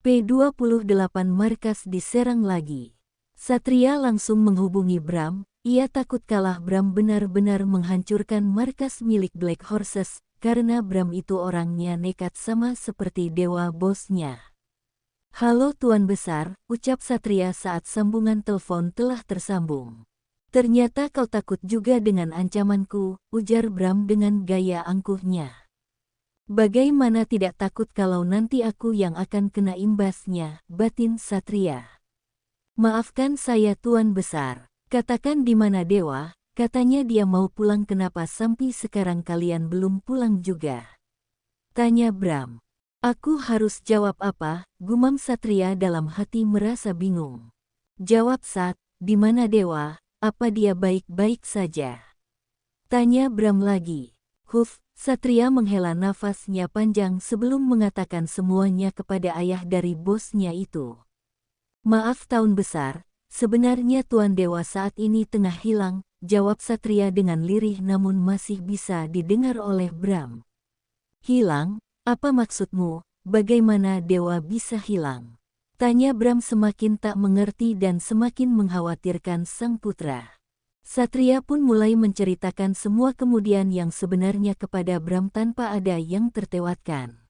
P28 markas diserang lagi. Satria langsung menghubungi Bram, ia takut kalah. Bram benar-benar menghancurkan markas milik Black Horses, karena Bram itu orangnya nekat sama seperti dewa bosnya. "Halo Tuan Besar," ucap Satria saat sambungan telepon telah tersambung. "Ternyata kau takut juga dengan ancamanku," ujar Bram dengan gaya angkuhnya. "Bagaimana tidak takut kalau nanti aku yang akan kena imbasnya," batin Satria. "Maafkan saya Tuan Besar, katakan di mana Dewa, katanya dia mau pulang. Kenapa sampai sekarang kalian belum pulang juga?" tanya Bram. "Aku harus jawab apa?" gumam Satria dalam hati merasa bingung. "Jawab Sat, di mana Dewa, apa dia baik-baik saja?" tanya Bram lagi. Satria menghela nafasnya panjang sebelum mengatakan semuanya kepada ayah dari bosnya itu. "Maaf Tuan Besar, sebenarnya Tuan Dewa saat ini tengah hilang," jawab Satria dengan lirih namun masih bisa didengar oleh Bram. "Hilang? Apa maksudmu? Bagaimana Dewa bisa hilang?" tanya Bram semakin tak mengerti dan semakin mengkhawatirkan sang putra. Satria pun mulai menceritakan semua kemudian yang sebenarnya kepada Bram tanpa ada yang terlewatkan.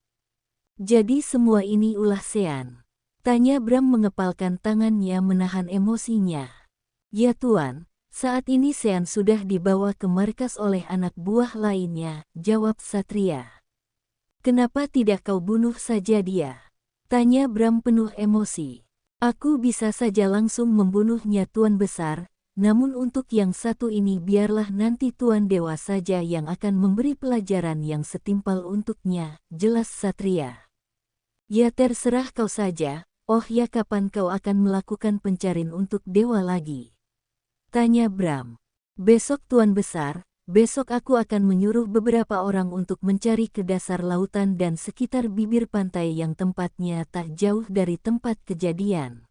"Jadi semua ini ulah Sean?" tanya Bram mengepalkan tangannya menahan emosinya. "Ya Tuan, saat ini Sean sudah dibawa ke markas oleh anak buah lainnya," jawab Satria. "Kenapa tidak kau bunuh saja dia?" tanya Bram penuh emosi. "Aku bisa saja langsung membunuhnya Tuan Besar, namun untuk yang satu ini biarlah nanti Tuan Dewa saja yang akan memberi pelajaran yang setimpal untuknya," jelas Satria. "Ya terserah kau saja. Oh ya, kapan kau akan melakukan pencarian untuk Dewa lagi?" tanya Bram. "Besok Tuan Besar. Besok aku akan menyuruh beberapa orang untuk mencari ke dasar lautan dan sekitar bibir pantai yang tempatnya tak jauh dari tempat kejadian."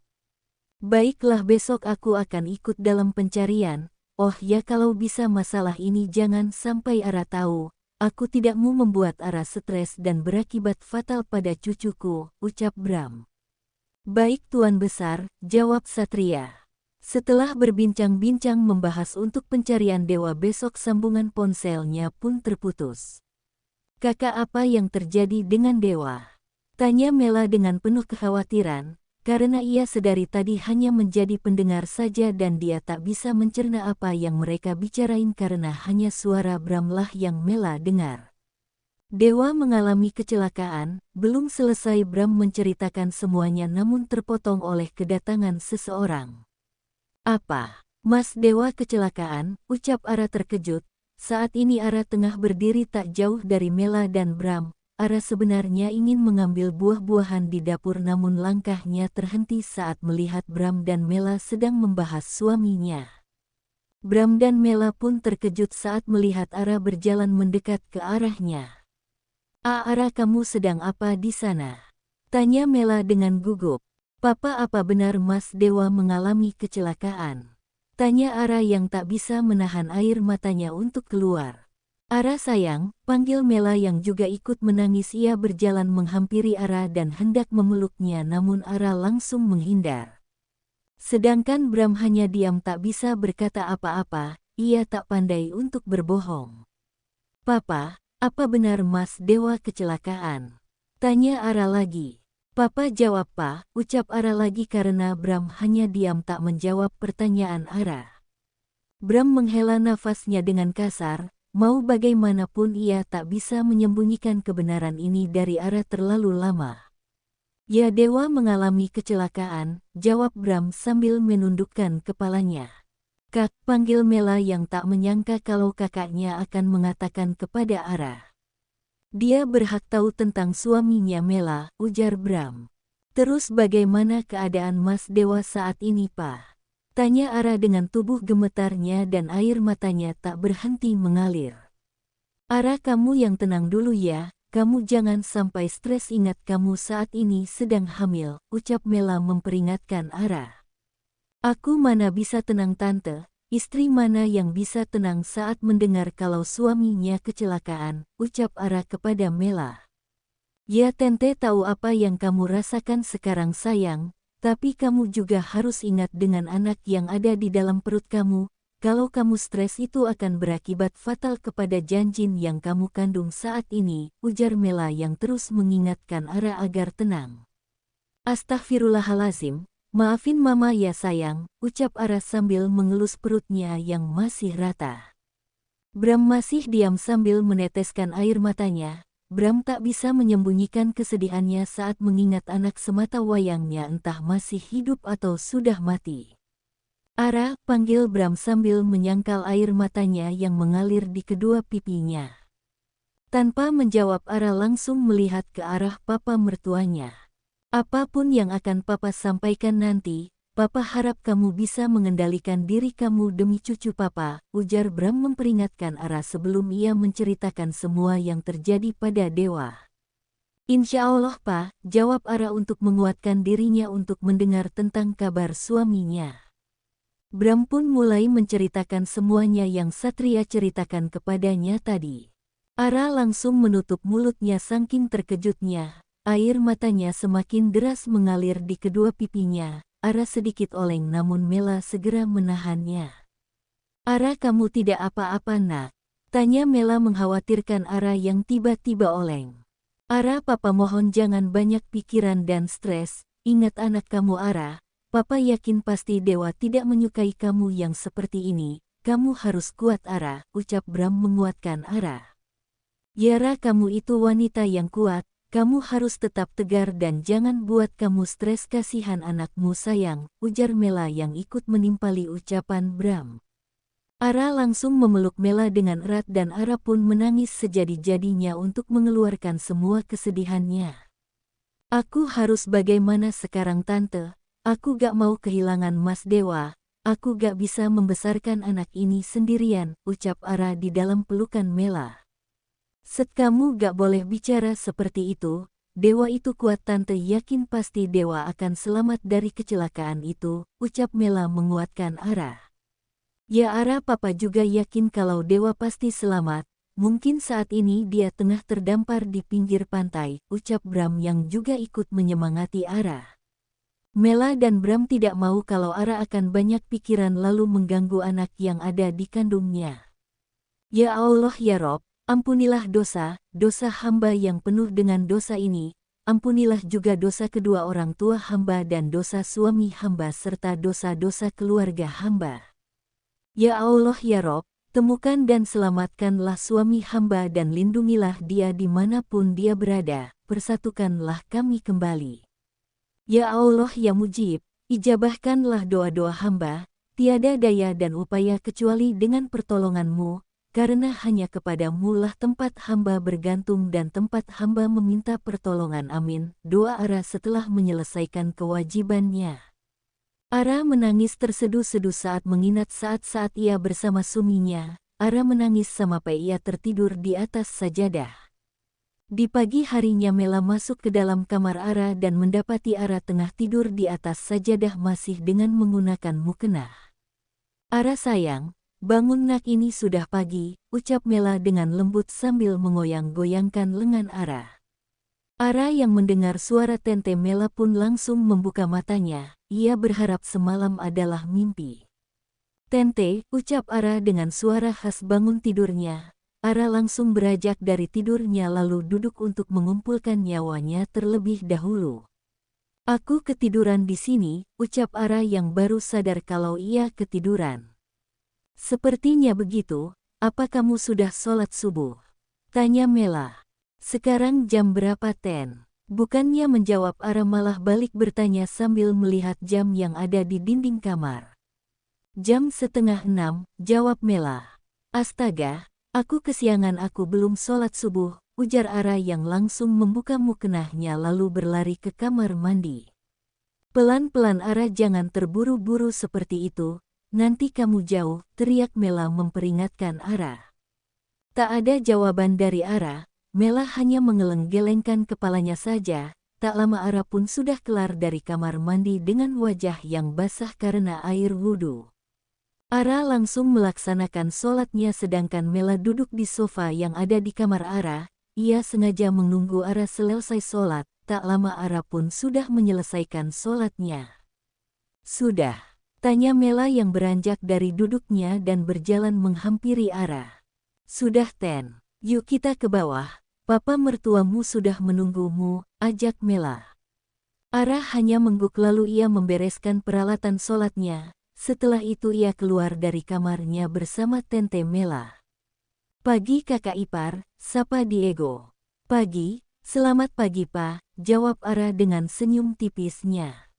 "Baiklah, besok aku akan ikut dalam pencarian. Oh ya, kalau bisa masalah ini jangan sampai Ara tahu. Aku tidak mau membuat Ara stres dan berakibat fatal pada cucuku," ucap Bram. "Baik Tuan Besar," jawab Satria. Setelah berbincang-bincang membahas untuk pencarian Dewa besok, sambungan ponselnya pun terputus. "Kakak, apa yang terjadi dengan Dewa?" tanya Mela dengan penuh kekhawatiran, karena ia sedari tadi hanya menjadi pendengar saja dan dia tak bisa mencerna apa yang mereka bicarain karena hanya suara Bram lah yang Mela dengar. "Dewa mengalami kecelakaan," belum selesai Bram menceritakan semuanya namun terpotong oleh kedatangan seseorang. "Apa? Mas Dewa kecelakaan?" ucap Ara terkejut. Saat ini Ara tengah berdiri tak jauh dari Mela dan Bram. Ara sebenarnya ingin mengambil buah-buahan di dapur namun langkahnya terhenti saat melihat Bram dan Mela sedang membahas suaminya. Bram dan Mela pun terkejut saat melihat Ara berjalan mendekat ke arahnya. Ara, kamu sedang apa di sana?" tanya Mela dengan gugup. "Papa, apa benar Mas Dewa mengalami kecelakaan?" tanya Ara yang tak bisa menahan air matanya untuk keluar. "Ara sayang," panggil Mela yang juga ikut menangis. Ia berjalan menghampiri Ara dan hendak memeluknya namun Ara langsung menghindar. Sedangkan Bram hanya diam tak bisa berkata apa-apa, ia tak pandai untuk berbohong. "Papa, apa benar Mas Dewa kecelakaan?" tanya Ara lagi. "Papa," jawab Pa, ucap Ara lagi karena Bram hanya diam tak menjawab pertanyaan Ara. Bram menghela nafasnya dengan kasar, mau bagaimanapun ia tak bisa menyembunyikan kebenaran ini dari Ara terlalu lama. "Ya, Dewa mengalami kecelakaan," jawab Bram sambil menundukkan kepalanya. "Kak," panggil Mela yang tak menyangka kalau kakaknya akan mengatakan kepada Ara. "Dia berhak tahu tentang suaminya Mela," ujar Bram. "Terus bagaimana keadaan Mas Dewa saat ini Pa?" tanya Ara dengan tubuh gemetarnya dan air matanya tak berhenti mengalir. "Ara, kamu yang tenang dulu ya, kamu jangan sampai stres, ingat kamu saat ini sedang hamil," ucap Mela memperingatkan Ara. "Aku mana bisa tenang Tante. Istri mana yang bisa tenang saat mendengar kalau suaminya kecelakaan," ucap Ara kepada Mela. Ya Tente tahu apa yang kamu rasakan sekarang sayang, tapi kamu juga harus ingat dengan anak yang ada di dalam perut kamu, kalau kamu stres itu akan berakibat fatal kepada janin yang kamu kandung saat ini, ujar Mela yang terus mengingatkan Ara agar tenang. Astaghfirullahalazim, maafin mama ya sayang, ucap Ara sambil mengelus perutnya yang masih rata. Bram masih diam sambil meneteskan air matanya. Bram tak bisa menyembunyikan kesedihannya saat mengingat anak semata wayangnya entah masih hidup atau sudah mati. Ara, panggil Bram sambil menyangkal air matanya yang mengalir di kedua pipinya. Tanpa menjawab Ara langsung melihat ke arah papa mertuanya. Apapun yang akan papa sampaikan nanti, papa harap kamu bisa mengendalikan diri kamu demi cucu papa, ujar Bram memperingatkan Ara sebelum ia menceritakan semua yang terjadi pada Dewa. Insya Allah pa, jawab Ara untuk menguatkan dirinya untuk mendengar tentang kabar suaminya. Bram pun mulai menceritakan semuanya yang Satria ceritakan kepadanya tadi. Ara langsung menutup mulutnya saking terkejutnya, air matanya semakin deras mengalir di kedua pipinya. Ara sedikit oleng namun Mela segera menahannya. Ara kamu tidak apa-apa nak? Tanya Mela mengkhawatirkan Ara yang tiba-tiba oleng. Ara papa mohon jangan banyak pikiran dan stres, ingat anak kamu Ara, papa yakin pasti Dewa tidak menyukai kamu yang seperti ini, kamu harus kuat Ara, ucap Bram menguatkan Ara. Yara kamu itu wanita yang kuat. Kamu harus tetap tegar dan jangan buat kamu stres kasihan anakmu sayang, ujar Mela yang ikut menimpali ucapan Bram. Ara langsung memeluk Mela dengan erat dan Ara pun menangis sejadi-jadinya untuk mengeluarkan semua kesedihannya. Aku harus bagaimana sekarang tante, aku gak mau kehilangan Mas Dewa, aku gak bisa membesarkan anak ini sendirian, ucap Ara di dalam pelukan Mela. Kamu gak boleh bicara seperti itu, Dewa itu kuat tante yakin pasti Dewa akan selamat dari kecelakaan itu, ucap Mela menguatkan Ara. Ya Ara papa juga yakin kalau Dewa pasti selamat, mungkin saat ini dia tengah terdampar di pinggir pantai, ucap Bram yang juga ikut menyemangati Ara. Mela dan Bram tidak mau kalau Ara akan banyak pikiran lalu mengganggu anak yang ada di kandungnya. Ya Allah ya Rob, ampunilah dosa hamba yang penuh dengan dosa ini, ampunilah juga dosa kedua orang tua hamba dan dosa suami hamba serta dosa-dosa keluarga hamba. Ya Allah ya Rob, temukan dan selamatkanlah suami hamba dan lindungilah dia dimanapun dia berada, persatukanlah kami kembali. Ya Allah ya Mujib, ijabahkanlah doa-doa hamba, tiada daya dan upaya kecuali dengan pertolongan-Mu. Karena hanya kepadamu lah tempat hamba bergantung dan tempat hamba meminta pertolongan amin, doa Ara setelah menyelesaikan kewajibannya. Ara menangis terseduh-seduh saat mengingat saat-saat ia bersama suaminya, Ara menangis sampai ia tertidur di atas sajadah. Di pagi harinya Mela masuk ke dalam kamar Ara dan mendapati Ara tengah tidur di atas sajadah masih dengan menggunakan mukena. Ara sayang, bangun nak ini sudah pagi, ucap Mela dengan lembut sambil mengoyang-goyangkan lengan Ara. Ara yang mendengar suara Tente Mela pun langsung membuka matanya, ia berharap semalam adalah mimpi. Tente, ucap Ara dengan suara khas bangun tidurnya. Ara langsung beranjak dari tidurnya lalu duduk untuk mengumpulkan nyawanya terlebih dahulu. Aku ketiduran di sini, ucap Ara yang baru sadar kalau ia ketiduran. Sepertinya begitu, apa kamu sudah sholat subuh? Tanya Mela. Sekarang jam berapa Ten? Bukannya menjawab Ara malah balik bertanya sambil melihat jam yang ada di dinding kamar. Jam 5:30, jawab Mela. Astaga, aku kesiangan aku belum sholat subuh, ujar Ara yang langsung membuka mukenahnya lalu berlari ke kamar mandi. Pelan-pelan Ara jangan terburu-buru seperti itu. Nanti kamu jauh, teriak Mela memperingatkan Ara. Tak ada jawaban dari Ara, Mela hanya mengeleng-gelengkan kepalanya saja, tak lama Ara pun sudah kelar dari kamar mandi dengan wajah yang basah karena air wudhu. Ara langsung melaksanakan sholatnya sedangkan Mela duduk di sofa yang ada di kamar Ara, Ia sengaja menunggu Ara selesai sholat, tak lama Ara pun sudah menyelesaikan sholatnya. Sudah? Tanya Mela yang beranjak dari duduknya dan berjalan menghampiri Ara. Sudah Ten, yuk kita ke bawah, papa mertuamu sudah menunggumu, ajak Mela. Ara hanya mengguk lalu ia membereskan peralatan sholatnya, setelah itu ia keluar dari kamarnya bersama Tante Mela. Pagi kakak ipar, sapa Diego. Pagi, selamat pagi pa, jawab Ara dengan senyum tipisnya.